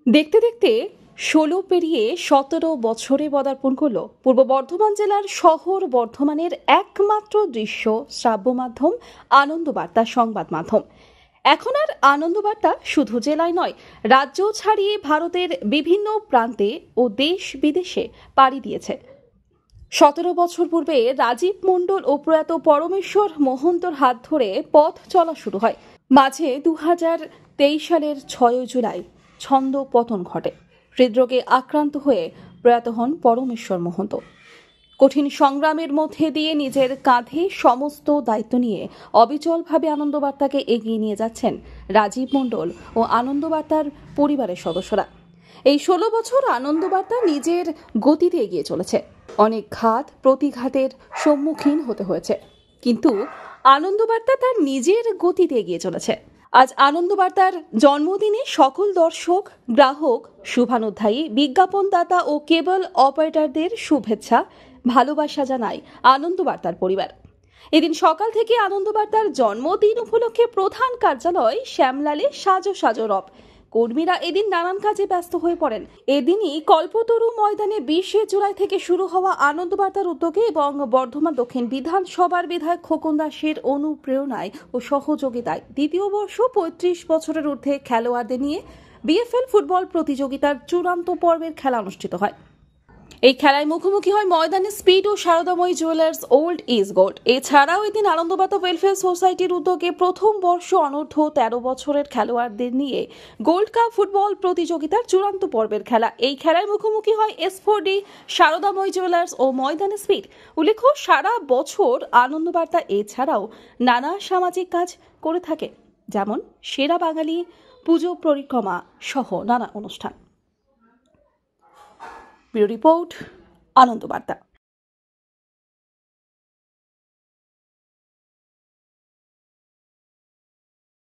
দেখতে দেখতে ১৬ পেরিয়ে ১৭ বছরে পদার্পণ করল পূর্ব বর্ধমান জেলার শহর বর্ধমানের একমাত্র দৃশ্য শ্রাব্য মাধ্যম আনন্দবার্তা সংবাদ মাধ্যম। এখন আর আনন্দবার্তা শুধু জেলায় নয়, রাজ্য ছাড়িয়ে ভারতের বিভিন্ন প্রান্তে ও দেশ বিদেশে পাড়ি দিয়েছে। ১৭ বছর পূর্বে রাজীব মণ্ডল ও প্রয়াত পরমেশ্বর মহন্তর হাত ধরে পথ চলা শুরু হয়। মাঝে ২০২৩ সালের ৬ জুলাই ছন্দ পতন ঘটে। হৃদরোগে আক্রান্ত হয়ে প্রয়াত হন পরমেশ্বর মহন্ত। কঠিন সংগ্রামের মধ্যে দিয়ে নিজের কাঁধে সমস্ত দায়িত্ব নিয়ে অবিচলভাবে আনন্দবার্তাকে এগিয়ে নিয়ে যাচ্ছেন রাজীব মণ্ডল ও আনন্দবার্তার পরিবারের সদস্যরা। এই ১৬ বছর আনন্দবার্তা নিজের গতিতে এগিয়ে চলেছে। অনেক ঘাত প্রতিঘাতের সম্মুখীন হতে হয়েছে, কিন্তু আনন্দবার্তা তার নিজের গতিতে এগিয়ে চলেছে। আজ আনন্দবার্তার জন্মদিনে সকল দর্শক, গ্রাহক, শুভানুধ্যায়ী, বিজ্ঞাপনদাতা ও কেবল অপারেটরদের শুভেচ্ছা, ভালোবাসা জানায় আনন্দবার্তার পরিবার। এদিন সকাল থেকে আনন্দবার্তার জন্মদিন উপলক্ষে প্রধান কার্যালয় শ্যামলালে সাজো সাজো রব। কর্মীরা এদিন নানান কাজে ব্যস্ত হয়ে পড়েন। এদিনই কল্পতরু ময়দানে ২০ জুলাই থেকে শুরু হওয়া আনন্দবার্তার উদ্যোগে এবং বর্ধমান দক্ষিণ বিধানসভার বিধায়ক খোকন দাসের অনুপ্রেরণায় ও সহযোগিতায় দ্বিতীয় বর্ষ ৩৫ বছরের ঊর্ধ্বে খেলোয়াড়দের নিয়ে বিএফএল ফুটবল প্রতিযোগিতার চূড়ান্ত পর্বের খেলা অনুষ্ঠিত হয়। এই খেলায় মুখোমুখি হয় ময়দানে স্পিড ও Saradamoyee jewellers old is gold. এছাড়াও এদিন আনন্দবার্তা ওয়েলফেয়ার সোসাইটির উদ্যোগে প্রথম বর্ষ অনূর্ধ্ব ১৩ বছরের খেলোয়াড়দের নিয়ে গোল্ড কাপ ফুটবল প্রতিযোগিতার চূড়ান্ত পর্বের খেলা। এই খেলায় মুখোমুখি হয় এস4ডি, সারদাময়ী জুয়েলার্স ও ময়দানে স্পিড। উল্লেখ্য, সারা বছর আনন্দবার্তা এছাড়াও নানা সামাজিক কাজ করে থাকে, যেমন সেরা বাঙালি, পুজো পরিক্রমা সহ নানা অনুষ্ঠান। Bureau report, Anandabarta.